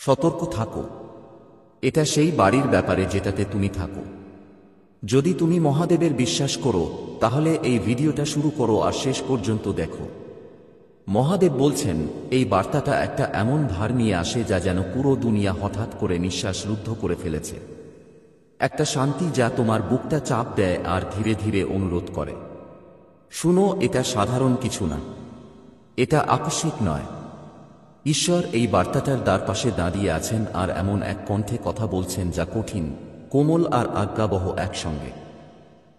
সতর্ক থাকো। এটা সেই বাড়ির ব্যাপারে যেটাতে তুমি থাকো। যদি তুমি মহাদেবের বিশ্বাস করো তাহলে এই ভিডিওটা শুরু করো আর শেষ পর্যন্ত দেখো। মহাদেব বলছেন এই বার্তাটা একটা এমন ভার নিয়ে আসে যা যেন পুরো দুনিয়া হঠাৎ করে নিঃশ্বাস রুদ্ধ করে ফেলেছে। একটা শান্তি যা তোমার বুকটা চাপ দেয় আর ধীরে ধীরে অনুরোধ করে, শুনো, এটা সাধারণ কিছু না, এটা আকস্মিক নয়। ঈশ্বর এই বার্তাটার দ্বার পাশে দাঁড়িয়ে আছেন আর এমন এক কণ্ঠে কথা বলছেন যা কঠিন, কোমল আর আজ্ঞাবহ একসঙ্গে।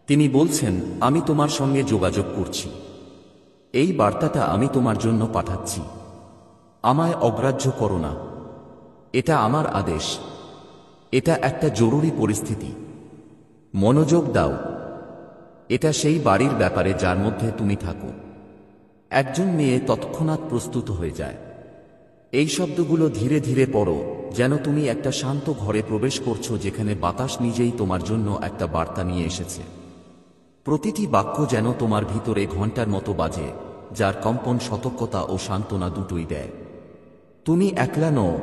তিনি বলছেন, আমি তোমার সঙ্গে যোগাযোগ করছি। এই বার্তাটা আমি তোমার জন্য পাঠাচ্ছি। আমায় অগ্রাহ্য করো না। এটা আমার আদেশ। এটা একটা জরুরি পরিস্থিতি। মনোযোগ দাও। এটা সেই বাড়ির ব্যাপারে যার মধ্যে তুমি থাকো। একজন মেয়ে তৎক্ষণাৎ প্রস্তুত হয়ে যায়। এই শব্দগুলো ধীরে ধীরে পড়ো, যেন তুমি একটা শান্ত ঘরে প্রবেশ করছো যেখানে বাতাস নিজেই তোমার জন্য একটা বার্তা নিয়ে এসেছে। প্রতিটি বাক্য যেন তোমার ভিতরে ঘণ্টার মতো বাজে, যার কম্পন সতর্কতা ও সান্ত্বনা দুটোই দেয়। তুমি একলা নও।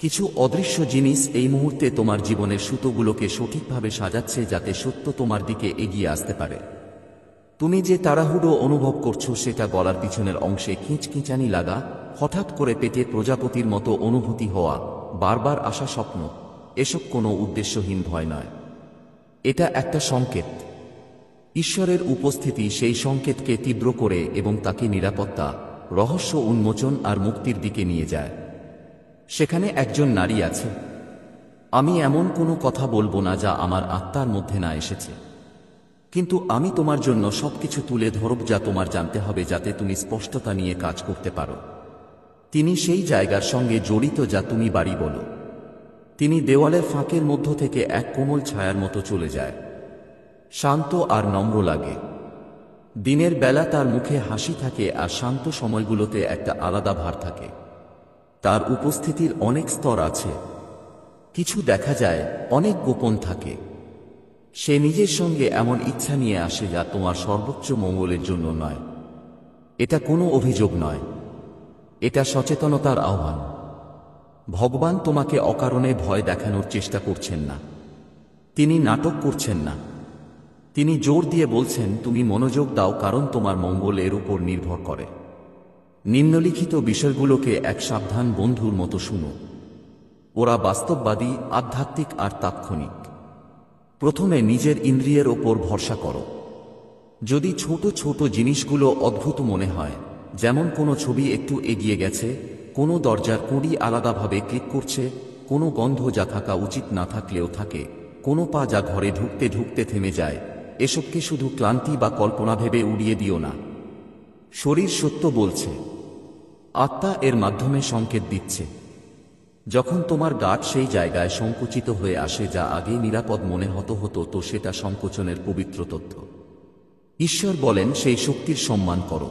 কিছু অদৃশ্য জিনিস এই মুহূর্তে তোমার জীবনের সুতোগুলোকে সঠিকভাবে সাজাচ্ছে যাতে সত্য তোমার দিকে এগিয়ে আসতে পারে। তুমি যে তাড়াহুড়ো অনুভব করছো সেটা গলার পিছনের অংশে খিঁচখিঁচানি লাগা, হঠাৎ করে পেটে প্রজাপতির মতো অনুভূতি হওয়া, বারবার আসা স্বপ্ন, এসব কোনো উদ্দেশ্যহীন ভয় নয়। এটা একটা সংকেত। ঈশ্বরের উপস্থিতি সেই সংকেতকে তীব্র করে এবং তাকে নিরাপত্তা, রহস্য উন্মোচন আর মুক্তির দিকে নিয়ে যায়। সেখানে একজন নারী আছে। আমি এমন কোনো কথা বলবো না যা আমার আত্মার মধ্যে না এসেছে, কিন্তু আমি তোমার জন্য সবকিছু তুলে ধরব যা তোমার জানতে হবে যাতে তুমি স্পষ্টতা নিয়ে কাজ করতে পারো। তিনি সেই জায়গার সঙ্গে জড়িত যা তুমি বাড়ি বলো। তিনি দেওয়ালের ফাঁকের মধ্য থেকে এক কোমল ছায়ার মতো চলে যায়। শান্ত আর নম্র লাগে। দিনের বেলা তার মুখে হাসি থাকে আর শান্ত সময়গুলোতে একটা আলাদা ভার থাকে। তার উপস্থিতির অনেক স্তর আছে। কিছু দেখা যায়, অনেক গোপন থাকে। সে নিজের সঙ্গে এমন ইচ্ছা নিয়ে আসে যা তোমার সর্বোচ্চ মঙ্গলের জন্য নয়। এটা কোনো অভিযোগ নয়, এটা সচেতনতার আহ্বান। ভগবান তোমাকে অকারণে ভয় দেখানোর চেষ্টা করছেন না। তিনি নাটক করছেন না। তিনি জোর দিয়ে বলছেন, তুমি মনোযোগ দাও, কারণ তোমার মঙ্গল এর উপর নির্ভর করে। নিম্নলিখিত বিষয়গুলোকে এক সাবধান বন্ধুর মতো শুনো। ওরা বাস্তববাদী, আধ্যাত্মিক আর তাৎক্ষণিক। প্রথমে নিজের ইন্দ্রিয়ের ওপর ভরসা করো। যদি ছোট ছোট জিনিসগুলো অদ্ভুত মনে হয়, যেমন কোনো ছবি একটু এগিয়ে গেছে, কোনো দরজার কড়ি আলাদাভাবে ক্লিক করছে, কোনো গন্ধ যা থাকা উচিত না থাকলেও থাকে, কোনো পা যা ঘরে ঢুকতে ঢুকতে থেমে যায়, এসবকে শুধু ক্লান্তি বা কল্পনা ভেবে উড়িয়ে দিও না। শরীর সত্য বলছে। আত্মা এর মাধ্যমে সংকেত দিচ্ছে। যখন তোমার গাট সেই জায়গায় সংকুচিত হয়ে আসে যা আগে নিরাপদ মনে হতো তো সেটা সংকোচনের পবিত্র তথ্য। ঈশ্বর বলেন, সেই শক্তির সম্মান করো।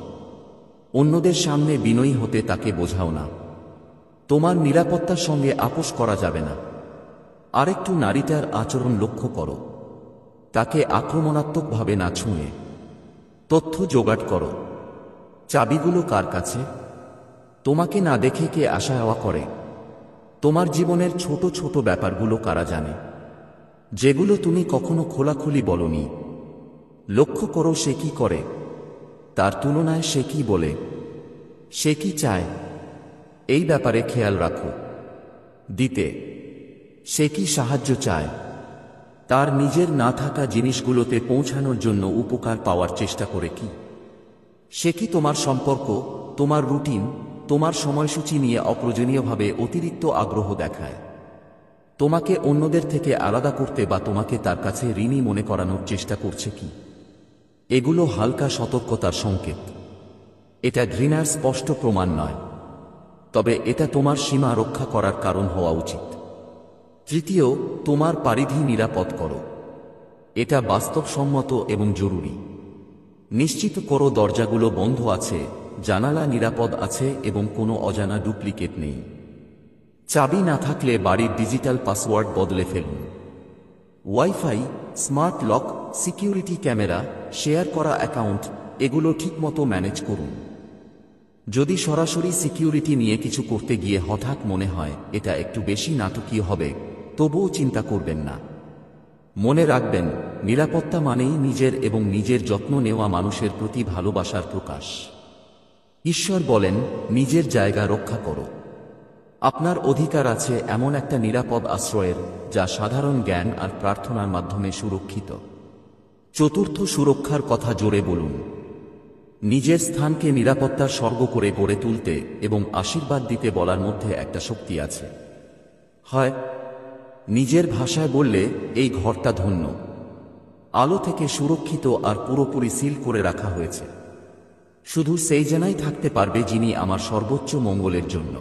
অন্যদের সামনে বিনয়ী হতে তাকে বোঝাও না। তোমার নিরাপত্তার সঙ্গে আপোষ করা যাবে না। আরেকটু নারীটার আচরণ লক্ষ্য করো। তাকে আক্রমণাত্মকভাবে না ছুঁয়ে তথ্য জোগাড় করো। চাবিগুলো কার কাছে? তোমাকে না দেখে কে আসা যাওয়া করে? তোমার জীবনের ছোট ছোট ব্যাপারগুলো কারা জানে, যেগুলো তুমি কখনো খোলাখুলি বলনি? লক্ষ্য করো সে কি করে, তার তুলনায় সে কি বলে, সে কি চায়। এই ব্যাপারে খেয়াল রাখো। দিতে সে কি সাহায্য চায়? তার নিজের না থাকা জিনিসগুলোতে পৌঁছানোর জন্য উপকার পাওয়ার চেষ্টা করে কি? সে কি তোমার সম্পর্ক, তোমার রুটিন, তোমার সময়সূচি নিয়ে অপ্রয়োজনীয়ভাবে অতিরিক্ত আগ্রহ দেখায়? তোমাকে অন্যদের থেকে আলাদা করতে বা তোমাকে তার কাছে ঋণী মনে করানোর চেষ্টা করছে কি? এগুলো হালকা সতর্কতার সংকেত। এটা ঘৃণার স্পষ্ট প্রমাণ নয়, তবে এটা তোমার সীমা রক্ষা করার কারণ হওয়া উচিত। তৃতীয়, তোমার পরিধি নিরাপদ করো। এটা বাস্তবসম্মত এবং জরুরি। নিশ্চিত করো দরজাগুলো বন্ধ আছে, জানালা নিরাপদ আছে এবং কোনো অজানা ডুপ্লিকেট নেই। চাবি না থাকলে বাড়ির ডিজিটাল পাসওয়ার্ড বদলে ফেলুন। Wifi, smart lock, security camera, share করা অ্যাকাউন্ট, এগুলো ঠিকমতো ম্যানেজ করুন। যদি সরাসরি সিকিউরিটি নিয়ে কিছু করতে গিয়ে হঠাৎ মনে হয় এটা একটু বেশি নাটকীয় হবে, তবুও চিন্তা করবেন না। মনে রাখবেন, নিরাপত্তা মানেই নিজের এবং নিজের যত্ন নেওয়া মানুষের প্রতি ভালোবাসার প্রকাশ। ঈশ্বর বলেন, নিজের জায়গা রক্ষা করো। আপনার অধিকার আছে এমন একটা নিরাপদ আশ্রয়ের, যা সাধারণ জ্ঞান আর প্রার্থনার মাধ্যমে সুরক্ষিত। চতুর্থ, সুরক্ষার কথা জোরে বলুন। নিজের স্থানকে নিরাপত্তার স্বর্গ করে গড়ে তুলতে এবং আশীর্বাদ দিতে বলার মধ্যে একটা শক্তি আছে। হয় নিজের ভাষায় বললে, এই ঘরটা ধন্য, আলো থেকে সুরক্ষিত আর পুরোপুরি সিল করে রাখা হয়েছে। শুধু সেই জনাই থাকতে পারবে যিনি আমার সর্বোচ্চ মঙ্গলের জন্য।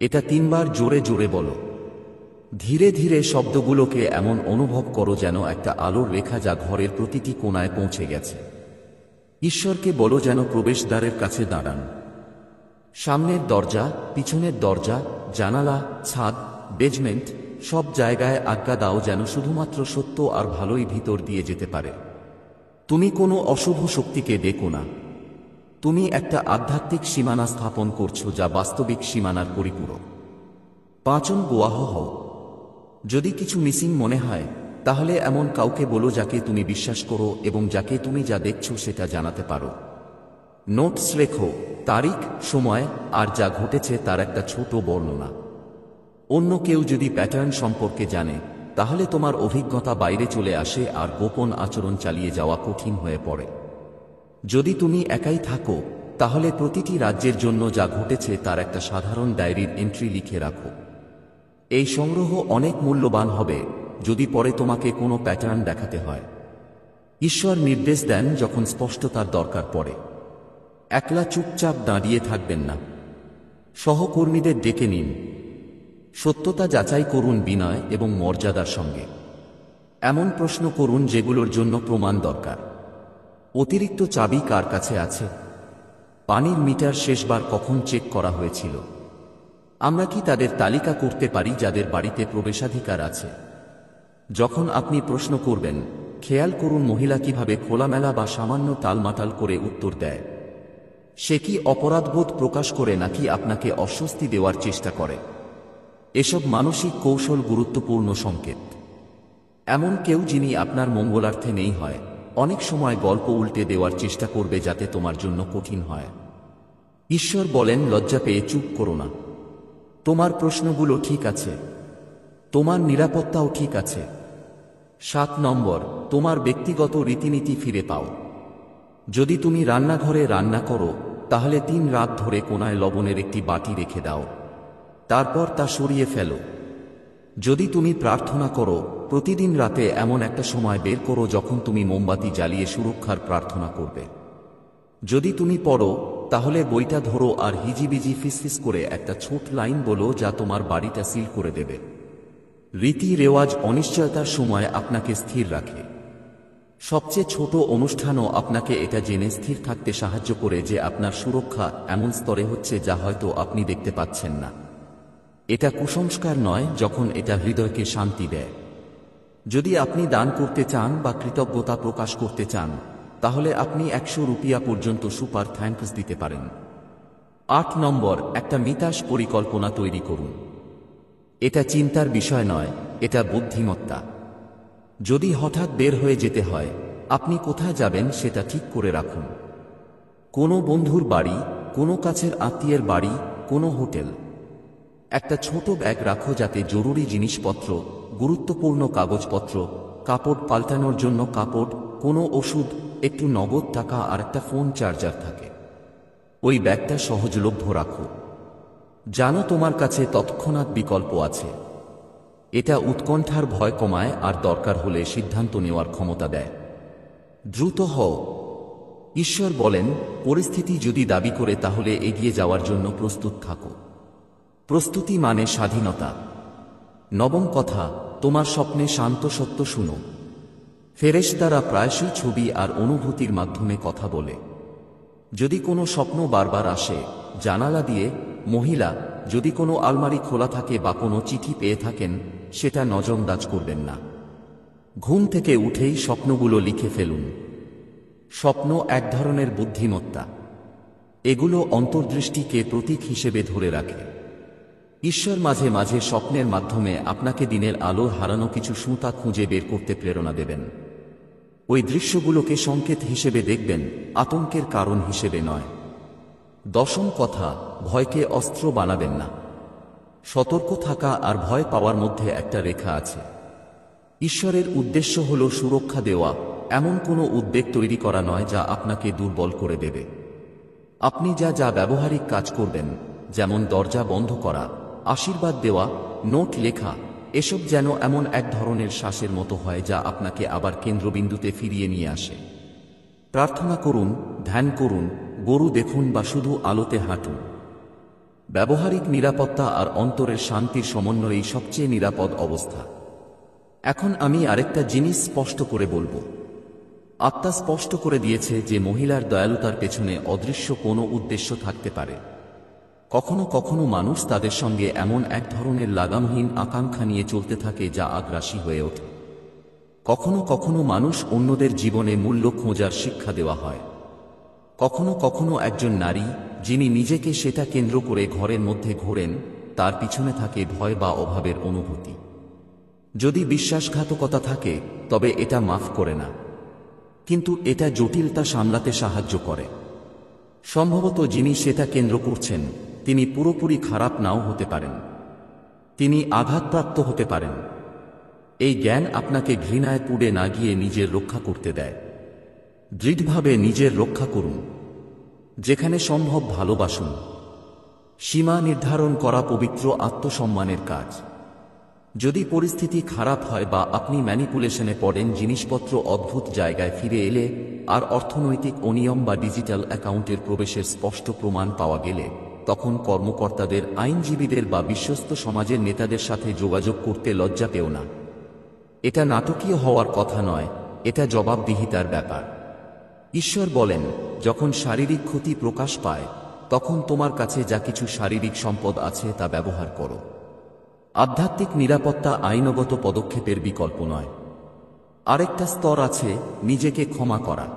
এটা 3 বার জোরে জোরে বলো। ধীরে ধীরে শব্দগুলোকে এমন অনুভব করো যেন একটা আলোর রেখা যা ঘরের প্রতিটি কোণায় পৌঁছে গেছে। ঈশ্বরকে বলো যেন প্রবেশদ্বারের কাছে দাঁড়ান। সামনের দরজা, পিছনের দরজা, জানালা, ছাদ, বেজমেন্ট, সব জায়গায় আজ্ঞা দাও যেন শুধুমাত্র সত্য আর ভালোই ভিতর দিয়ে যেতে পারে। তুমি কোনো অশুভ শক্তিকে ডেকো না। তুমি একটা আধ্যাত্মিক সীমানা স্থাপন করছো যা বাস্তবিক সীমানার পরিপূরক। 5, গোয়াহ হও। যদি কিছু মিসিং মনে হয়, তাহলে এমন কাউকে বলো যাকে তুমি বিশ্বাস করো এবং যাকে তুমি যা দেখছো সেটা জানাতে পারো। নোটস লেখো, তারিখ, সময় আর যা ঘটেছে তার একটা ছোট বর্ণনা। অন্য কেউ যদি প্যাটার্ন সম্পর্কে জানে, তাহলে তোমার অভিজ্ঞতা বাইরে চলে আসে আর গোপন আচরণ চালিয়ে যাওয়া কঠিন হয়ে পড়ে। যদি তুমি একাই থাকো, তাহলে প্রতিটি রাজ্যের জন্য যা ঘটেছে তার একটা সাধারণ ডায়েরির এন্ট্রি লিখে রাখো। এই সংগ্রহ অনেক মূল্যবান হবে যদি পরে তোমাকে কোনো প্যাটার্ন দেখাতে হয়। ঈশ্বর নির্দেশ দেন যখন স্পষ্টতার দরকার পড়ে। একলা চুপচাপ দাঁড়িয়ে থাকবেন না। সহকর্মীদের ডেকে নিন। সত্যতা যাচাই করুন বিনয় এবং মর্যাদার সঙ্গে। এমন প্রশ্ন করুন যেগুলোর জন্য প্রমাণ দরকার। অতিরিক্ত চাবি কার কাছে আছে? পানির মিটার শেষবার কখন চেক করা হয়েছিল? আমরা কি তাদের তালিকা করতে পারি যাদের বাড়িতে প্রবেশাধিকার আছে? যখন আপনি প্রশ্ন করবেন, খেয়াল করুন মহিলা কিভাবে খোলামেলা বা সামান্য টালমাটাল করে উত্তর দেয়। সে কি অপরাধবোধ প্রকাশ করে নাকি আপনাকে অস্বস্তি দেওয়ার চেষ্টা করে? এসব মানসিক কৌশল গুরুত্বপূর্ণ সংকেত। এমন কেউ যিনি আপনার মঙ্গলার্থে নেই হয়, অনেক সময় গল্প উল্টে দেওয়ার চেষ্টা করবে যাতে তোমার জন্য কঠিন হয়। ঈশ্বর বলেন, লজ্জা পেয়ে চুপ করো না। তোমার প্রশ্নগুলো ঠিক আছে, তোমার নিরাপত্তাও ঠিক আছে। 7 নম্বর, তোমার ব্যক্তিগত রীতিনীতি ফিরে পাও। যদি তুমি রান্নাঘরে রান্না করো, তাহলে 3 রাত ধরে কোনায় লবণের একটি বাটি রেখে দাও। তারপর তা সরিয়ে ফেলো। যদি তুমি প্রার্থনা করো, প্রতিদিন রাতে এমন একটা সময় বের করো যখন তুমি মোমবাতি জ্বালিয়ে সুরক্ষার প্রার্থনা করবে। যদি তুমি পড়ো, তাহলে বইটা ধরো আর হিজিবিজি ফিসফিস করে একটা ছোট লাইন বলো যা তোমার বাড়িটা সিল করে দেবে। রীতি রেওয়াজ অনিশ্চয়তার সময় আপনাকে স্থির রাখে। সবচেয়ে ছোট অনুষ্ঠানও আপনাকে এটা জেনে স্থির থাকতে সাহায্য করে যে আপনার সুরক্ষা এমন স্তরে হচ্ছে যা হয়তো আপনি দেখতে পাচ্ছেন না। এটা কুসংস্কার নয় যখন এটা হৃদয়কে শান্তি দেয়। যদি আপনি দান করতে চান বা কৃতজ্ঞতা প্রকাশ করতে চান, তাহলে আপনি 100 রুপিয়া পর্যন্ত সুপার থ্যাঙ্কস দিতে পারেন। 8 নম্বর, একটা মিতাস পরিকল্পনা তৈরি করুন। এটা চিন্তার বিষয় নয়, এটা বুদ্ধিমত্তা। যদি হঠাৎ বের হয়ে যেতে হয়, আপনি কোথায় যাবেন সেটা ঠিক করে রাখুন। কোনো বন্ধুর বাড়ি, কোনো কাছের আত্মীয়ের বাড়ি, কোনো হোটেল। একটা ছোট ব্যাগ রাখো যাতে জরুরি জিনিসপত্র, গুরুত্বপূর্ণ কাগজপত্র, কাপড় পাল্টানোর জন্য কাপড়, কোনো ওষুধ, একটু নগদ টাকা আর একটা ফোন চার্জার থাকে। ওই ব্যাগটা সহজলভ্য রাখো। জানো তোমার কাছে তৎক্ষণাৎ বিকল্প আছে। এটা উৎকণ্ঠার ভয় কমায় আর দরকার হলে সিদ্ধান্ত নেওয়ার ক্ষমতা দেয়। দ্রুত হও। ঈশ্বর বলেন, পরিস্থিতি যদি দাবি করে তাহলে এগিয়ে যাওয়ার জন্য প্রস্তুত থাকো। প্রস্তুতি মানে স্বাধীনতা। 9 কথা, তোমার স্বপ্নে শান্ত সত্য শুনো। ফেরেশতারা প্রায়শই ছবি আর অনুভূতির মাধ্যমে কথা বলে। যদি কোনো স্বপ্ন বারবার আসে, জানালা দিয়ে, মহিলা, যদি কোনো আলমারি খোলা থাকে বা কোনো চিঠি পেয়ে থাকেন, সেটা নজরদাজ করবেন না। ঘুম থেকে উঠেই স্বপ্নগুলো লিখে ফেলুন। স্বপ্ন এক ধরনের বুদ্ধিমত্তা। এগুলো অন্তর্দৃষ্টিকে প্রতীক হিসেবে ধরে রাখে। ঈশ্বর মাঝে মাঝে স্বপ্নের মাধ্যমে আপনাকে দিনের আলো হারানো কিছু সুতা খুঁজে বের করতে প্রেরণা দেবেন। ওই দৃশ্যগুলোকে সংকেত হিসেবে দেখবেন, আতঙ্কের কারণ হিসেবে নয়। দশম কথা, ভয়কে অস্ত্র বানাবেন না। সতর্ক থাকা আর ভয় পাওয়ার মধ্যে একটা রেখা আছে। ঈশ্বরের উদ্দেশ্য হল সুরক্ষা দেওয়া, এমন কোনো উদ্বেগ তৈরি করা নয় যা আপনাকে দুর্বল করে দেবে। আপনি যা যা ব্যবহারিক কাজ করবেন, যেমন দরজা বন্ধ করা, আশীর্বাদ দেওয়া, নোট লেখা, এসব যেন এমন এক ধরনের শ্বাসের মতো হয় যা আপনাকে আবার কেন্দ্রবিন্দুতে ফিরিয়ে নিয়ে আসে। প্রার্থনা করুন, ধ্যান করুন, গরু দেখুন বা শুধু আলোতে হাঁটুন। ব্যবহারিক নিরাপত্তা আর অন্তরের শান্তির সমন্বয়েই সবচেয়ে নিরাপদ অবস্থা। এখন আমি আরেকটা জিনিস স্পষ্ট করে বলবো। আত্মা স্পষ্ট করে দিয়েছে যে মহিলার দয়ালুতার পেছনে অদৃশ্য কোনো উদ্দেশ্য থাকতে পারে। কখনো কখনো মানুষ তাদের সঙ্গে এমন এক ধরনের লাগামহীন আকাঙ্ক্ষা নিয়ে চলতে থাকে যা আগ্রাসী হয়ে ওঠে। কখনো কখনো মানুষ অন্যদের জীবনে মূল্য খোঁজার শিক্ষা দেওয়া হয়। কখনো কখনো একজন নারী, যিনি নিজেকে সেটা কেন্দ্র করে ঘরের মধ্যে ঘোরেন, তার পিছনে থাকে ভয় বা অভাবের অনুভূতি। যদি বিশ্বাসঘাতকতা থাকে তবে এটা মাফ করে না, কিন্তু এটা জটিলতা সামলাতে সাহায্য করে। সম্ভবত যিনি সেটা কেন্দ্র করছেন তিনি পুরোপুরি খারাপ নাও হতে পারেন, তিনি আঘাতপ্রাপ্ত হতে পারেন। এই জ্ঞান আপনাকে ঘৃণায় পুড়ে না গিয়ে নিজের রক্ষা করতে দেয়। দৃঢ়ভাবে নিজের রক্ষা করুন। যেখানে সম্ভব ভালোবাসুন। সীমা নির্ধারণ করা পবিত্র আত্মসম্মানের কাজ। যদি পরিস্থিতি খারাপ হয় বা আপনি ম্যানিপুলেশনে পড়েন, জিনিসপত্র অদ্ভুত জায়গায় ফিরে এলে, আর অর্থনৈতিক অনিয়ম বা ডিজিটাল অ্যাকাউন্টের প্রবেশের স্পষ্ট প্রমাণ পাওয়া গেলে, তখন কর্মকর্তাদের, আইনজীবীদের বা বিশ্বস্ত সমাজের নেতাদের সাথে যোগাযোগ করতে লজ্জা পেও না। এটা নাটকীয় হওয়ার কথা নয়, এটা জবাবদিহিতার ব্যাপার। ঈশ্বর বলেন, যখন শারীরিক ক্ষতি প্রকাশ পায় তখন তোমার কাছে যা কিছু শারীরিক সম্পদ আছে তা ব্যবহার করো। আধ্যাত্মিক নিরাপত্তা আইনগত পদক্ষেপের বিকল্প নয়। আরেকটা স্তর আছে, নিজেকে ক্ষমা করা।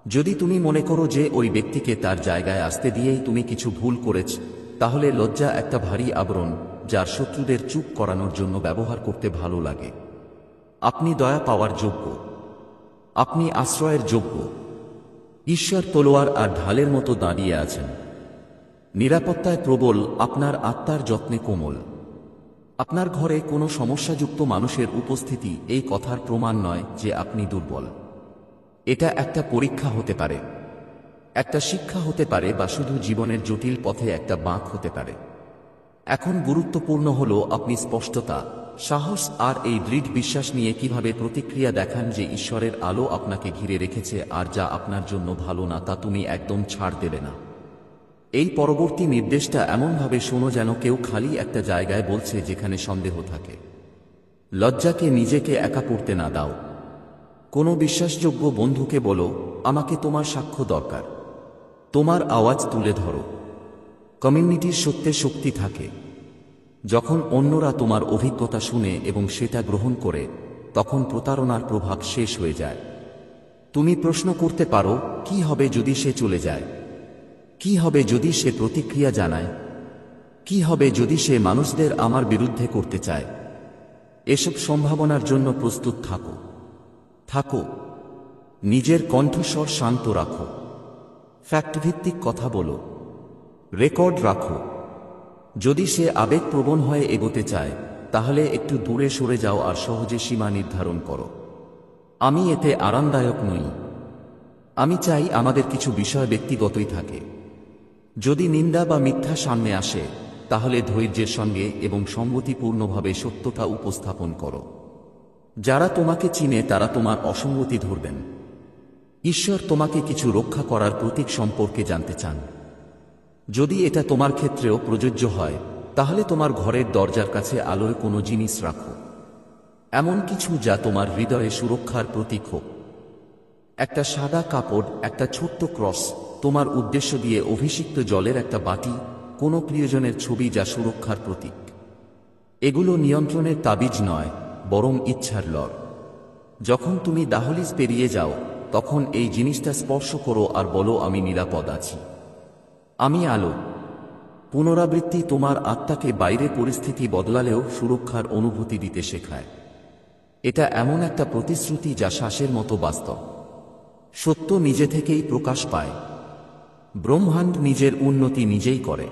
যদি তুমি মনে করো যে ওই ব্যক্তিকে তার জায়গায় আসতে দিয়েই তুমি কিছু ভুল করেছ, তাহলে লজ্জা একটা ভারী আবরণ যার শত্রুদের চুপ করানোর জন্য ব্যবহার করতে ভালো লাগে। আপনি দয়া পাওয়ার যোগ্য। আপনি আশ্রয়ের যোগ্য। ঈশ্বর তলোয়ার আর ঢালের মতো দাঁড়িয়ে আছেন। নিরাপত্তায় প্রবল, আপনার আত্মার যত্নে কোমল। আপনার ঘরে কোনো সমস্যাযুক্ত মানুষের উপস্থিতি এই কথার প্রমাণ নয় যে আপনি দুর্বল। এটা একটা পরীক্ষা হতে পারে, একটা শিক্ষা হতে পারে, বা শুধু জীবনের জটিল পথে একটা বাঁক হতে পারে। এখন গুরুত্বপূর্ণ হলো আপনি স্পষ্টতা, সাহস আর এই দৃঢ় বিশ্বাস নিয়ে কিভাবে প্রতিক্রিয়া দেখান যে ঈশ্বরের আলো আপনাকে ঘিরে রেখেছে, আর যা আপনার জন্য ভালো না তা তুমি একদম ছাড় দেবে না। এই পরবর্তী নির্দেশটা এমনভাবে শোনো যেন কেউ খালি একটা জায়গায় বলছে যেখানে সন্দেহ থাকে। লজ্জাকে নিজেকে একা পড়তে না দাও। কোনো বিশ্বাসযোগ্য বন্ধুকে বলো, আমাকে তোমার সাক্ষ্য দরকার। তোমার আওয়াজ তুলে ধরো। কমিউনিটির সত্যে শক্তি থাকে। যখন অন্যরা তোমার অভিজ্ঞতা শুনে এবং সেটা গ্রহণ করে, তখন প্রতারণার প্রভাব শেষ হয়ে যায়। তুমি প্রশ্ন করতে পারো, কি হবে যদি সে চলে যায়? কি হবে যদি সে প্রতিক্রিয়া জানায়? কি হবে যদি সে মানুষদের আমার বিরুদ্ধে করতে চায়? এসব সম্ভাবনার জন্য প্রস্তুত থাকো। থাকো। নিজের কণ্ঠস্বর শান্ত রাখো। ফ্যাক্টভিত্তিক কথা বলো। রেকর্ড রাখো। যদি সে আবেগপ্রবণ হয়ে এগোতে চায়, তাহলে একটু দূরে সরে যাও আর সহজে সীমা নির্ধারণ করো। আমি এতে আরামদায়ক নই। আমি চাই আমাদের কিছু বিষয় ব্যক্তিগতই থাকে। যদি নিন্দা বা মিথ্যা সামনে আসে, তাহলে ধৈর্যের সঙ্গে এবং সঙ্গতিপূর্ণভাবে সত্যতা উপস্থাপন করো। যারা তোমাকে চিনে তারা তোমার অসঙ্গতি ধরবেন। ঈশ্বর তোমাকে কিছু রক্ষা করার প্রতীক সম্পর্কে জানতে চান। যদি এটা তোমার ক্ষেত্রেও প্রযোজ্য হয়, তাহলে তোমার ঘরের দরজার কাছে আলোয় কোনো জিনিস রাখো। এমন কিছু যা তোমার হৃদয়ে সুরক্ষার প্রতীক হোক। একটা সাদা কাপড়, একটা ছোট্ট ক্রস, তোমার উদ্দেশ্য দিয়ে অভিষিক্ত জলের একটা বাটি, কোনো প্রিয়জনের ছবি যা সুরক্ষার প্রতীক। এগুলো নিয়ন্ত্রণের তাবিজ নয়, বরং ইচ্ছার লড়। যখন তুমি দাহলিজ পেরিয়ে যাও, তখন এই জিনিসটা স্পর্শ করো আর বলো, আমি নিরাপদ আছি। আমি আলো। পুনরাবৃত্তি তোমার আত্মাকে বাইরে পরিস্থিতি বদলালেও সুরক্ষার অনুভূতি দিতে শেখায়। এটা এমন একটা প্রতিশ্রুতি যা শ্বাসের মতো বাস্তব। সত্য নিজে থেকেই প্রকাশ পায়। ব্রহ্মাণ্ড নিজের উন্নতি নিজেই করে।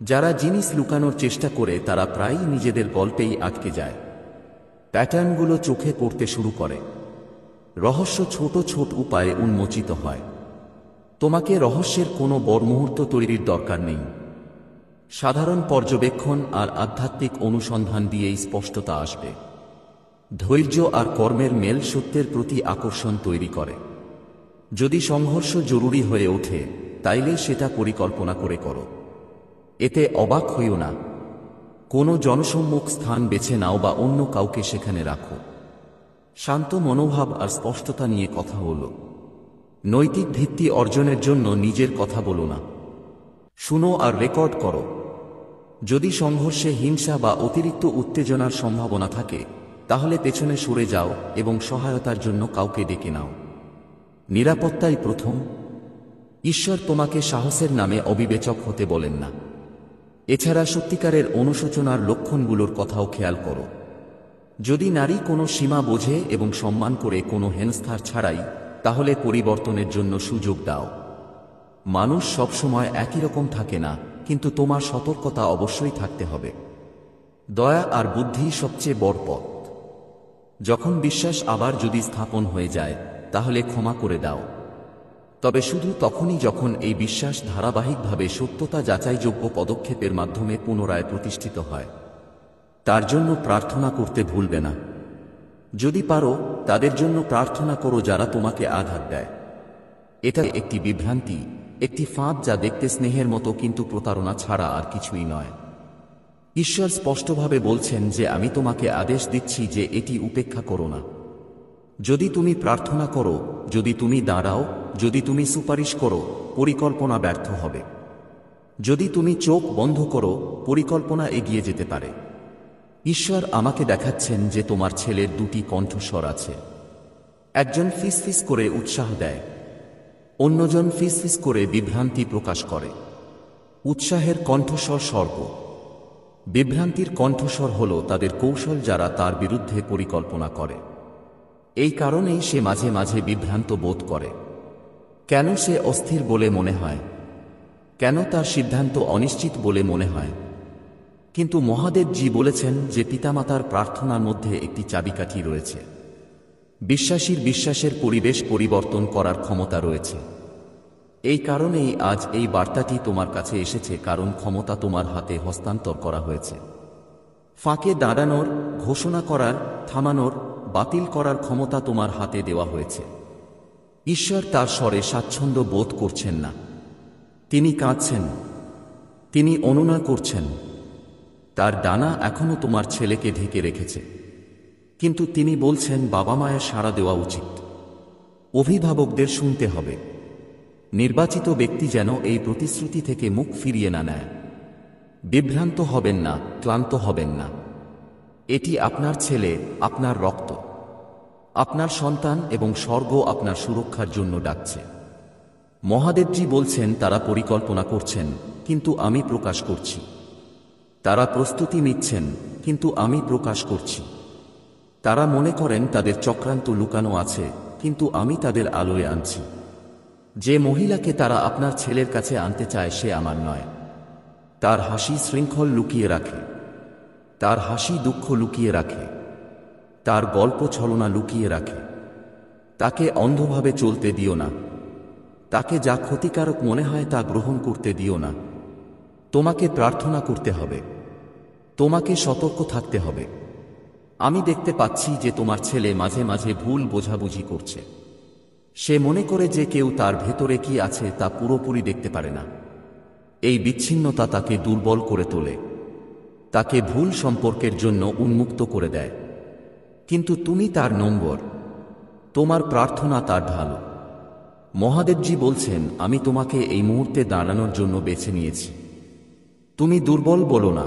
যারা জিনিস লুকানোর চেষ্টা করে তারা প্রায়ই নিজেদের গল্পেই আটকে যায়। প্যাটার্নগুলো চোখে পড়তে শুরু করে। রহস্য ছোট ছোট উপায়ে উন্মোচিত হয়। তোমাকে রহস্যের কোনো বড় মুহূর্ত তৈরির দরকার নেই। সাধারণ পর্যবেক্ষণ আর আধ্যাত্মিক অনুসন্ধান দিয়েই স্পষ্টতা আসবে। ধৈর্য আর কর্মের মেল সত্যের প্রতি আকর্ষণ তৈরি করে। যদি সংঘর্ষ জরুরি হয়ে ওঠে তাইলে সেটা পরিকল্পনা করে করো। এতে অবাক হইও না। কোনো জনসম্মুখ স্থান বেছে নাও বা অন্য কাউকে সেখানে রাখো। শান্ত মনোভাব আর স্পষ্টতা নিয়ে কথা হলো। নৈতিক ভিত্তি অর্জনের জন্য নিজের কথা বলো না, শুনো আর রেকর্ড করো। যদি সংঘর্ষে হিংসা বা অতিরিক্ত উত্তেজনার সম্ভাবনা থাকে তাহলে পেছনে সরে যাও এবং সহায়তার জন্য কাউকে ডেকে নাও। নিরাপত্তাই প্রথম। ঈশ্বর তোমাকে সাহসের নামে অবিবেচক হতে বলেন না। এছাড়া সত্যিকারের অনুশোচনার লক্ষণগুলোর কথাও খেয়াল করো। যদি নারী কোনো সীমা বোঝে এবং সম্মান করে কোনো হেনস্থার ছাড়াই, তাহলে পরিবর্তনের জন্য সুযোগ দাও। মানুষ সবসময় একই রকম থাকে না, কিন্তু তোমার সতর্কতা অবশ্যই থাকতে হবে। দয়া আর বুদ্ধি সবচেয়ে বড় পথ। যখন বিশ্বাস আবার যদি স্থাপন হয়ে যায় তাহলে ক্ষমা করে দাও। তবে শুধু তখনই যখন এই বিশ্বাস ধারাবাহিকভাবে সত্যতা যাচাইযোগ্য পদক্ষেপের মাধ্যমে পুনরায় প্রতিষ্ঠিত হয়। তার জন্য প্রার্থনা করতে ভুলবে না। যদি পারো তাদের জন্য প্রার্থনা করো যারা তোমাকে আঘাত দেয়। এটা একটি বিভ্রান্তি, একটি ফাঁদ যা দেখতে স্নেহের মতো কিন্তু প্রতারণা ছাড়া আর কিছুই নয়। ঈশ্বর স্পষ্টভাবে বলছেন যে আমি তোমাকে আদেশ দিচ্ছি যে এটি উপেক্ষা করো না। যদি তুমি প্রার্থনা করো, যদি তুমি দাঁড়াও, যদি তুমি সুপারিশ করো, পরিকল্পনা ব্যর্থ হবে। যদি তুমি চোখ বন্ধ করো, পরিকল্পনা এগিয়ে যেতে পারে। ঈশ্বর আমাকে দেখাচ্ছেন যে তোমার ছেলের দুটি কণ্ঠস্বর আছে। একজন ফিসফিস করে উৎসাহ দেয়, অন্যজন ফিসফিস করে বিভ্রান্তি প্রকাশ করে। উৎসাহের কণ্ঠস্বর স্বর্গ, বিভ্রান্তির কণ্ঠস্বর হল তাদের কৌশল যারা তার বিরুদ্ধে পরিকল্পনা করে। এই কারণেই সে মাঝে মাঝে বিভ্রান্ত বোধ করে। কেন সে অস্থির বলে মনে হয়? কেন তার সিদ্ধান্ত অনিশ্চিত বলে মনে হয়? কিন্তু মহাদেবজি বলেছেন যে পিতামাতার প্রার্থনার মধ্যে একটি চাবিকাঠি রয়েছে। বিশ্বাসীর বিশ্বাসের পরিবেশ পরিবর্তন করার ক্ষমতা রয়েছে। এই কারণেই আজ এই বার্তাটি তোমার কাছে এসেছে, কারণ ক্ষমতা তোমার হাতে হস্তান্তর করা হয়েছে। ফাঁকে দাঁড়ানোর, ঘোষণা করার, থামানোর, বাতিল করার ক্ষমতা তোমার হাতে দেওয়া হয়েছে। ঈশ্বর তার স্বরে স্বাচ্ছন্দ্য বোধ করছেন না। তিনি কাঁদছেন, তিনি অনুনয় করছেন। তার ডানা এখনো তোমার ছেলেকে ঢেকে রেখেছে, কিন্তু তিনি বলছেন বাবা মায়ের সাড়া দেওয়া উচিত। অভিভাবকদের শুনতে হবে। নির্বাচিত ব্যক্তি যেন এই প্রতিশ্রুতি থেকে মুখ ফিরিয়ে না নেয়। বিভ্রান্ত হবেন না, ক্লান্ত হবেন না। এটি আপনার ছেলে, আপনার রক্ত, আপনার সন্তান, এবং স্বর্গ আপনার সুরক্ষার জন্য ডাকছে। মহাদেবজি বলছেন তারা পরিকল্পনা করছেন, কিন্তু আমি প্রকাশ করছি। তারা প্রস্তুতি নিচ্ছেন, কিন্তু আমি প্রকাশ করছি। তারা মনে করেন তাদের চক্রান্ত লুকানো আছে, কিন্তু আমি তাদের আলোয় আনছি। যে মহিলাকে তারা আপনার ছেলের কাছে আনতে চায় সে আমার নয়। তার হাসি শৃঙ্খল লুকিয়ে রাখে, তার হাসি দুঃখ লুকিয়ে রাখে, তার গল্প ছলনা লুকিয়ে রাখে। তাকে অন্ধভাবে চলতে দিও না। তাকে যা ক্ষতিকারক মনে হয় তা গ্রহণ করতে দিও না। তোমাকে প্রার্থনা করতে হবে, তোমাকে সতর্ক থাকতে হবে। আমি দেখতে পাচ্ছি যে তোমার ছেলে মাঝে মাঝে ভুল বোঝাবুঝি করছে। সে মনে করে যে কেউ তার ভেতরে কি আছে তা পুরোপুরি দেখতে পারে না। এই বিচ্ছিন্নতা তাকে দুর্বল করে তোলে, তাকে ভুল সম্পর্কের জন্য উন্মুক্ত করে দেয়। কিন্তু তুমি তার নম্বর, তোমার প্রার্থনা তার ঢাল। মহাদেবজি বলছেন আমি তোমাকে এই মুহূর্তে দাঁড়ানোর জন্য বেছে নিয়েছি। তুমি দুর্বল বলো না,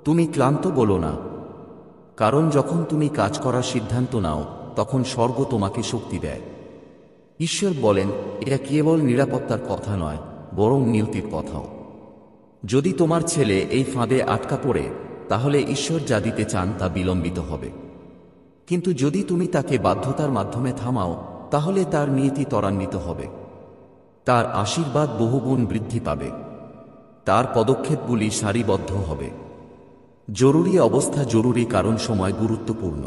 তুমি ক্লান্ত বলো না, কারণ যখন তুমি কাজ করার সিদ্ধান্ত নাও তখন স্বর্গ তোমাকে শক্তি দেয়। ঈশ্বর বলেন এটা কেবল নিরাপত্তার কথা নয়, বরং নিয়তির কথাও। যদি তোমার ছেলে এই ফাঁদে আটকা পড়ে, তাহলে ঈশ্বর যা দিতে চান তা বিলম্বিত হবে। কিন্তু যদি তুমি তাকে বাধ্যতার মাধ্যমে থামাও, তাহলে তার নিয়তি ত্বরান্বিত হবে। তার আশীর্বাদ বহুগুণ বৃদ্ধি পাবে। তার পদক্ষেপগুলি সারিবদ্ধ হবে। জরুরি অবস্থা জরুরি কারণ সময় গুরুত্বপূর্ণ।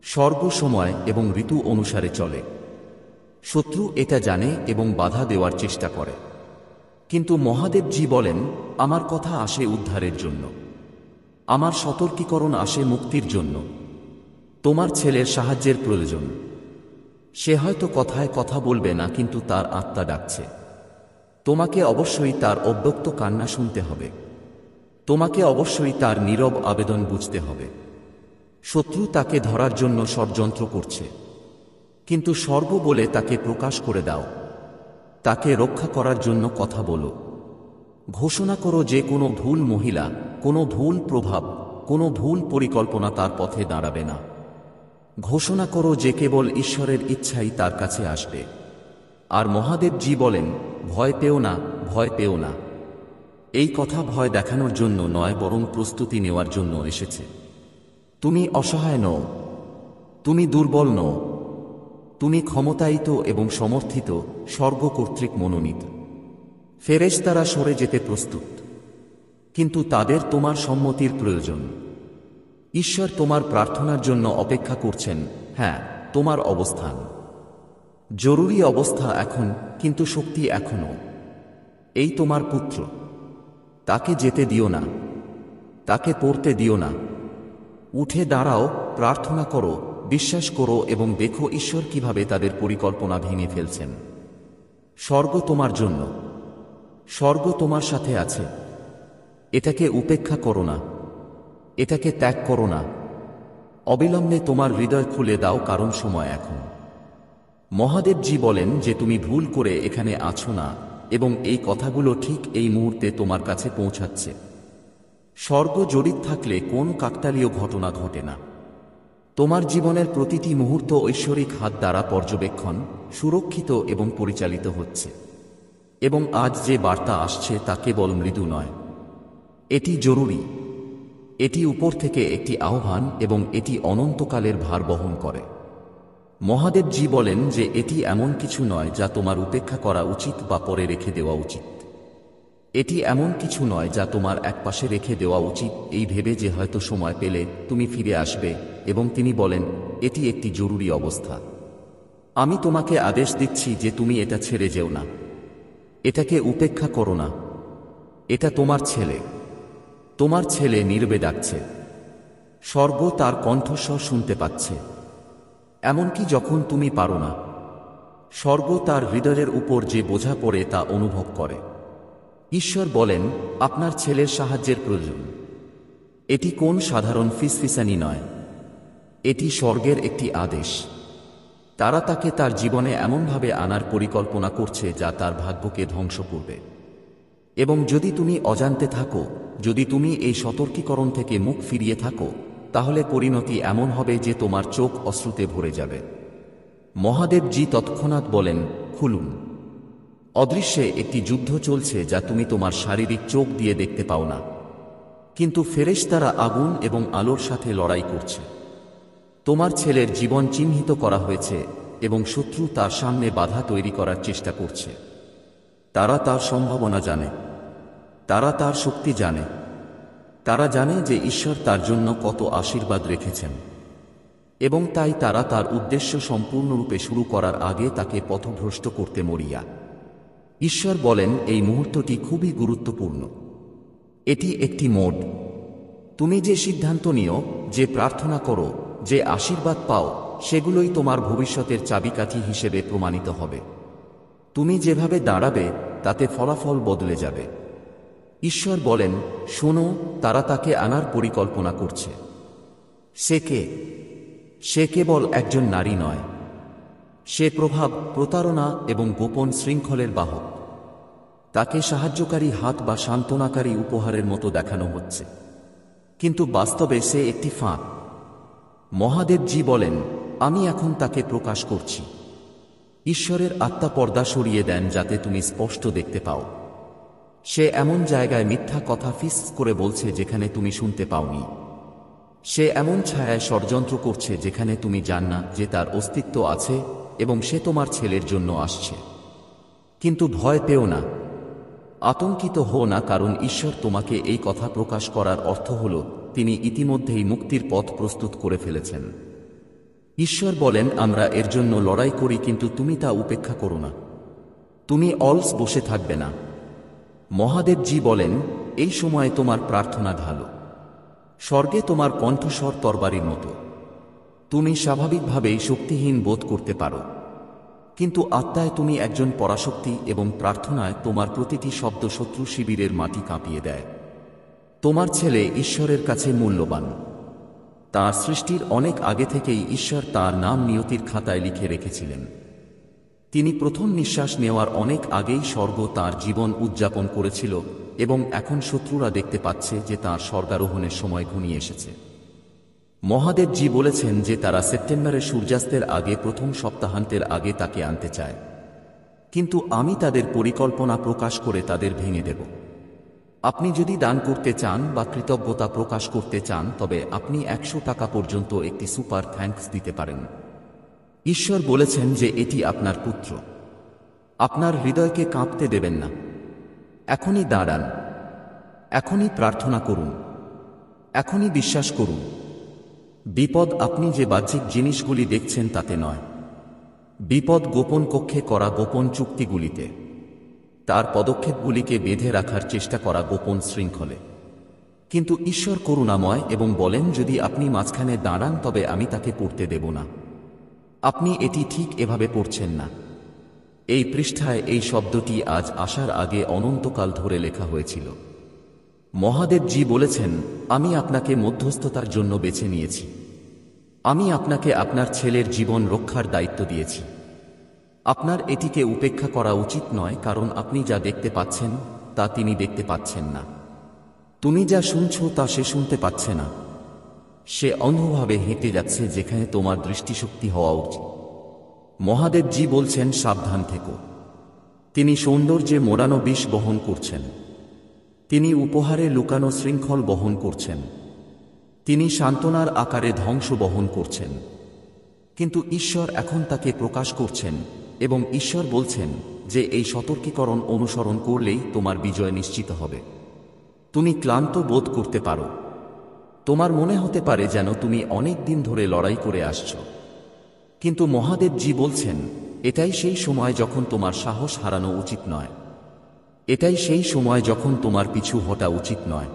স্বর্গ সময় এবং ঋতু অনুসারে চলে। শত্রু এটা জানে এবং বাধা দেওয়ার চেষ্টা করে। কিন্তু মহাদেবজি বলেন, আমার কথা আসে উদ্ধারের জন্য। আমার সতর্কীকরণ আসে মুক্তির জন্য। তোমার ছেলের সাহায্যের প্রয়োজন। সে হয়তো কথায় কথা বলবে না, কিন্তু তার আত্মা ডাকছে। তোমাকে অবশ্যই তার অব্যক্ত কান্না শুনতে হবে। তোমাকে অবশ্যই তার নীরব আবেদন বুঝতে হবে। শত্রু তাকে ধরার জন্য ষড়যন্ত্র করছে, কিন্তু স্বর্গ বলে তাকে প্রকাশ করে দাও। তাকে রক্ষা করার জন্য কথা বলো। ঘোষণা করো যে কোনো ভুল মহিলা, কোনো ভুল প্রভাব, কোনো ভুল পরিকল্পনা তার পথে দাঁড়াবে না। ঘোষণা করো যে কেবল ঈশ্বরের ইচ্ছাই তার কাছে আসবে। আর মহাদেবজি বলেন, ভয় পেও না, ভয় পেও না। এই কথা ভয় দেখানোর জন্য নয়, বরং প্রস্তুতি নেওয়ার জন্য এসেছে। তুমি অসহায় নও, তুমি দুর্বল নও, তুমি ক্ষমতায়িত এবং সমর্থিত, স্বর্গ কর্তৃক মনোনীত। ফেরেশতারা সরে যেতে প্রস্তুত, কিন্তু তাদের তোমার সম্মতির প্রয়োজন। ঈশ্বর তোমার প্রার্থনার জন্য অপেক্ষা করছেন। হ্যাঁ, তোমার অবস্থান জরুরি অবস্থা এখন, কিন্তু শক্তি এখনো। এই তোমার পুত্র। তাকে যেতে দিও না, তাকে পড়তে দিও না। উঠে দাঁড়াও, প্রার্থনা করো, বিশ্বাস করো এবং দেখো ঈশ্বর কিভাবে তাদের পরিকল্পনা ভেঙে ফেলছেন। স্বর্গ তোমার জন্য, স্বর্গ তোমার সাথে আছে। এটাকে উপেক্ষা করো না, এটাকে ত্যাগ করো না। অবিলম্বে তোমার হৃদয় খুলে দাও, কারণ সময় এখন। মহাদেবজি বলেন যে তুমি ভুল করে এখানে আছো না, এবং এই কথাগুলো ঠিক এই মুহূর্তে তোমার কাছে পৌঁছাচ্ছে। স্বর্গ জড়িত থাকলে কোন কাকতালীয় ঘটনা ঘটে না। তোমার জীবনের প্রতিটি মুহূর্ত ঐশ্বরিক হাত দ্বারা পর্যবেক্ষণ, সুরক্ষিত এবং পরিচালিত হচ্ছে। এবং আজ যে বার্তা আসছে তা কেবল মৃদু নয়, এটি জরুরি। এটি উপর থেকে একটি আহ্বান এবং এটি অনন্তকালের ভার বহন করে। মহাদেবজি বলেন যে এটি এমন কিছু নয় যা তোমার উপেক্ষা করা উচিত বা পরে রেখে দেওয়া উচিত। এটি এমন কিছু নয় যা তোমার একপাশে রেখে দেওয়া উচিত এই ভেবে যে হয়তো সময় পেলে তুমি ফিরে আসবে। এবং তিনি বলেন, এটি একটি জরুরি অবস্থা। আমি তোমাকে আদেশ দিচ্ছি যে তুমি এটা ছেড়ে যেও না। এটাকে উপেক্ষা করো না। এটা তোমার ছেলে। তোমার ছেলে নীরবে ডাকছে। স্বর্গ তার কণ্ঠস্বর শুনতে পাচ্ছে, এমনকি যখন তুমি পারো না। স্বর্গ তার হৃদয়ের উপর যে বোঝা পড়ে তা অনুভব করে। ঈশ্বর বলেন, আপনার ছেলের সাহায্যের প্রয়োজন। এটি কোন সাধারণ ফিসফিসানি নয়, এটি স্বর্গের একটি আদেশ। তারা তাকে তার জীবনে এমনভাবে আনার পরিকল্পনা করছে যা তার ভাগ্যকে ধ্বংস করবে। এবং যদি তুমি অজান্তে থাকো, যদি তুমি এই সতর্কীকরণ থেকে মুখ ফিরিয়ে থাকো, তাহলে পরিণতি এমন হবে যে তোমার চোখ অশ্রুতে ভরে যাবে। মহাদেবজি তৎক্ষণাৎ বলেন, খুলুন। অদৃশ্যে একটি যুদ্ধ চলছে যা তুমি তোমার শারীরিক চোখ দিয়ে দেখতে পাও না, কিন্তু ফেরেশতারা আগুন এবং আলোর সাথে লড়াই করছে। তোমার ছেলের জীবন চিহ্নিত করা হয়েছে এবং শত্রু তার সামনে বাধা তৈরি করার চেষ্টা করছে। তারা তার সম্ভাবনা জানে, তারা তার শক্তি জানে, তারা জানে যে ঈশ্বর তার জন্য কত আশীর্বাদ রেখেছেন, এবং তাই তারা তার উদ্দেশ্য সম্পূর্ণরূপে শুরু করার আগে তাকে পথভ্রষ্ট করতে মরিয়া। ঈশ্বর বলেন, এই মুহূর্তটি খুবই গুরুত্বপূর্ণ। এটি একটি মোড। তুমি যে সিদ্ধান্ত নিও, যে প্রার্থনা করো, যে আশীর্বাদ পাও, সেগুলোই তোমার ভবিষ্যতের চাবিকাঠি হিসেবে প্রমাণিত হবে। তুমি যেভাবে দাঁড়াবে তাতে ফলাফল বদলে যাবে। ঈশ্বর বলেন, শোনো, তারা তাকে আনার পরিকল্পনা করছে। সে কে? সে কেবল একজন নারী নয়। সে প্রভাব, প্রতারণা এবং গোপন শৃঙ্খলের বাহক। তাকে সাহায্যকারী হাত বা সান্ত্বনাকারী উপহারের মতো দেখানো হচ্ছে, কিন্তু বাস্তবে সে একটি ফাঁদ। মহাদেবজি বলেন, আমি এখন তাকে প্রকাশ করছি। ঈশ্বরের আত্মা পর্দা সরিয়ে দেন যাতে তুমি স্পষ্ট দেখতে পাও। সে এমন জায়গায় মিথ্যা কথা ফিস করে বলছে যেখানে তুমি শুনতে পাওনি। সে এমন ছায়ায় ষড়যন্ত্র করছে যেখানে তুমি জান না যে তার অস্তিত্ব আছে, এবং সে তোমার ছেলের জন্য আসছে। কিন্তু ভয় পেও না, আতঙ্কিত হও না, কারণ ঈশ্বর তোমাকে এই কথা প্রকাশ করার অর্থ হল তিনি ইতিমধ্যেই মুক্তির পথ প্রস্তুত করে ফেলেছেন। ঈশ্বর বলেন, আমরা এর জন্য লড়াই করি, কিন্তু তুমি তা উপেক্ষা করো না। তুমি অলস বসে থাকবে না। মহাদেবজি বলেন, এই সময়ে তোমার প্রার্থনা ঢালো। স্বর্গে তোমার কণ্ঠস্বর তরবারির মতো। তুমি স্বাভাবিকভাবেই শক্তিহীন বোধ করতে পারো, কিন্তু আত্মায় তুমি একজন পরাশক্তি, এবং প্রার্থনায় তোমার প্রতিটি শব্দ শত্রু শিবিরের মাটি কাঁপিয়ে দেয়। তোমার ছেলে ঈশ্বরের কাছে মূল্যবান। তাঁর সৃষ্টির অনেক আগে থেকেই ঈশ্বর তাঁর নাম নিয়তির খাতায় লিখে রেখেছিলেন। তিনি প্রথম নিঃশ্বাস নেওয়ার অনেক আগেই স্বর্গ তাঁর জীবন উদযাপন করেছিল, এবং এখন শত্রুরা দেখতে পাচ্ছে যে তাঁর স্বর্গারোহণের সময় ঘনিয়ে এসেছে। মহাদেবজি বলেছেন যে তারা সেপ্টেম্বরের সূর্যাস্তের আগে, প্রথম সপ্তাহান্তের আগে তাকে আনতে চায়, কিন্তু আমি তাদের পরিকল্পনা প্রকাশ করে তাদের ভেঙে দেব। আপনি যদি দান করতে চান বা কৃতজ্ঞতা প্রকাশ করতে চান, তবে আপনি 100 টাকা পর্যন্ত একটি সুপার থ্যাঙ্কস দিতে পারেন। ঈশ্বর বলেছেন যে এটি আপনার পুত্র। আপনার হৃদয়কে কাঁপতে দেবেন না। এখনই দাঁড়ান, এখনই প্রার্থনা করুন, এখনই বিশ্বাস করুন। বিপদ আপনি যে বাহ্যিক জিনিসগুলি দেখছেন তাতে নয়। বিপদ গোপন কক্ষে করা গোপন চুক্তিগুলিতে, তার পদক্ষেপগুলিকে বেঁধে রাখার চেষ্টা করা গোপন শৃঙ্খলে। কিন্তু ঈশ্বর করুণাময় এবং বলেন, যদি আপনি মাঝখানে দাঁড়ান তবে আমি তাকে পড়তে দেব না। আপনি এটি ঠিক এভাবে পড়ছেন না। এই পৃষ্ঠায় এই শব্দটি আজ আসার আগে অনন্তকাল ধরে লেখা হয়েছিল। মহাদেবজি বলেছেন, আমি আপনাকে মধ্যস্থতার জন্য বেছে নিয়েছি। আমি আপনাকে আপনার ছেলের জীবন রক্ষার দায়িত্ব দিয়েছি। আপনার এটিকে উপেক্ষা করা উচিত নয়, কারণ আপনি যা দেখতে পাচ্ছেন তা তিনি দেখতে পাচ্ছেন না। তুমি যা শুনছ তা সে শুনতে পাচ্ছে না। সে অন্ধভাবে হেঁটে যাচ্ছে যেখানে তোমার দৃষ্টিশক্তি হওয়া উচিত। মহাদেবজি বলছেন, সাবধান থেকো। তিনি সৌন্দর্যে মোড়ানো বিষ বহন করছেন। তিনি উপহারে লুকানো শৃঙ্খল বহন করছেন। তিনি সান্ত্বনার আকারে ধ্বংস বহন করছেন। কিন্তু ঈশ্বর এখন তাকে প্রকাশ করছেন, এবং ঈশ্বর বলছেন যে এই সতর্কীকরণ অনুসরণ করলেই তোমার বিজয় নিশ্চিত হবে। তুমি ক্লান্ত বোধ করতে পারো। তোমার মনে হতে পারে যেন তুমি অনেক দিন ধরে লড়াই করে আসছ। কিন্তু মহাদেবজি বলছেন, এটাই সেই সময় যখন তোমার সাহস হারানো উচিত নয়। এটাই সেই সময় যখন তোমার পিছু হটা উচিত নয়।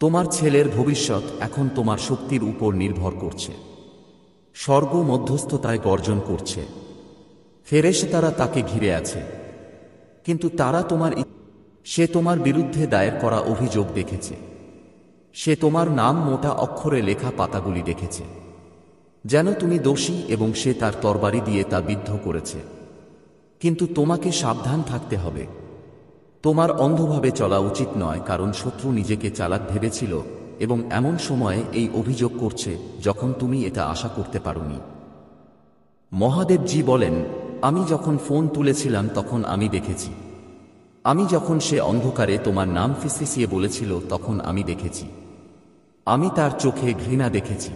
তোমার ছেলের ভবিষ্যৎ এখন তোমার শক্তির উপর নির্ভর করছে। স্বর্গ মধ্যস্থতায় গর্জন করছে। ফেরেশতারা তাকে ঘিরে আছে, কিন্তু তারা সে তোমার বিরুদ্ধে দায়ের করা অভিযোগ দেখেছে। সে তোমার নাম মোটা অক্ষরে লেখা পাতাগুলি দেখেছে, যেন তুমি দোষী, এবং সে তার তরবারি দিয়ে তা বিদ্ধ করেছে। কিন্তু তোমাকে সাবধান থাকতে হবে। তোমার অন্ধভাবে চলা উচিত নয়, কারণ শত্রু নিজেকে চালাক ভেবেছিল, এবং এমন সময়ে এই অভিযোগ করছে যখন তুমি এটা আশা করতে পারোনি। মহাদেবজি বলেন, আমি যখন ফোন তুলেছিলাম তখন আমি দেখেছি। আমি যখন সে অন্ধকারে তোমার নাম ফিসফিসিয়ে বলেছিল তখন আমি দেখেছি। আমি তার চোখে ঘৃণা দেখেছি।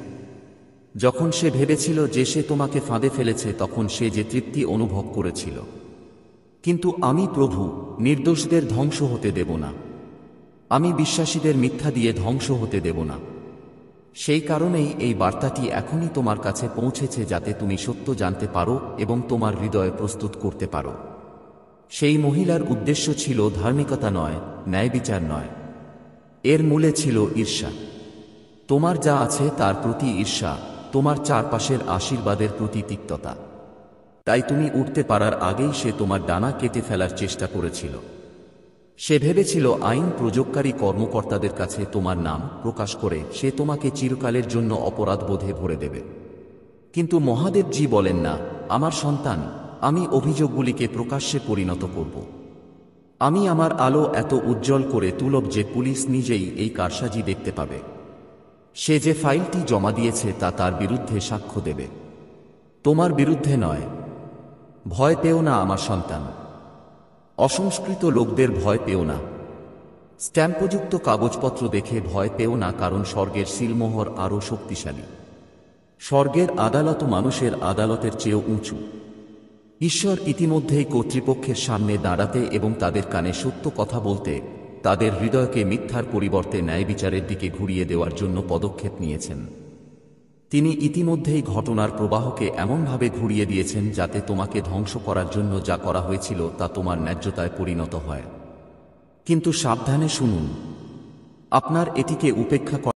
যখন সে ভেবেছিল যে সে তোমাকে ফাঁদে ফেলেছে তখন সে যে তৃপ্তি অনুভব করেছিল। কিন্তু আমি প্রভু, নির্দোষদের ধ্বংস হতে দেব না। আমি বিশ্বাসীদের মিথ্যা দিয়ে ধ্বংস হতে দেব না। সেই কারণেই এই বার্তাটি এখনই তোমার কাছে পৌঁছেছে, যাতে তুমি সত্য জানতে পারো এবং তোমার হৃদয় প্রস্তুত করতে পারো। সেই মহিলার উদ্দেশ্য ছিল ধার্মিকতা নয়, ন্যায়বিচার নয়। এর মূলে ছিল ঈর্ষা। তোমার যা আছে তার প্রতি ঈর্ষা, তোমার চারপাশের আশীর্বাদের প্রতি তিক্ততা। তাই তুমি উঠতে পারার আগেই সে তোমার ডানা কেটে ফেলার চেষ্টা করেছিল। সে ভেবেছিল আইন প্রয়োগকারী কর্মকর্তাদের কাছে তোমার নাম প্রকাশ করে সে তোমাকে চিরকালের জন্য অপরাধবোধে ভরে দেবে। কিন্তু মহাদেবজি বলেন না, আমার সন্তান, আমি অভিযোগগুলিকে প্রকাশ্যে পরিণত করব। আমি আমার আলো এত উজ্জ্বল করে তুলব যে পুলিশ নিজেই এই কারসাজি দেখতে পাবে। সে যে ফাইলটি জমা দিয়েছে তা তার বিরুদ্ধে সাক্ষ্য দেবে, তোমার বিরুদ্ধে নয়। ভয় পেও না আমার সন্তান। অসংস্কৃত লোকদের ভয় পেও না। স্ট্যাম্পযুক্ত কাগজপত্র দেখে ভয় পেও না, কারণ স্বর্গের সিলমোহর আরও শক্তিশালী। স্বর্গের আদালত মানুষের আদালতের চেয়েও উঁচু। ঈশ্বর ইতিমধ্যেই কর্তৃপক্ষের সামনে দাঁড়াতে এবং তাদের কানে সত্য কথা বলতে, তাদের হৃদয়কে মিথ্যার পরিবর্তে ন্যায় বিচারের দিকে ঘুরিয়ে দেওয়ার জন্য পদক্ষেপ নিয়েছেন। তিনি ইতিমধ্যেই ঘটনার প্রবাহকে এমনভাবে ঘুরিয়ে দিয়েছেন যাতে তোমাকে ধ্বংস করার জন্য যা করা হয়েছিল তা তোমার ন্যায্যতায় পরিণত হয়। কিন্তু সাবধানে শুনুন, আপনার এটিকে উপেক্ষা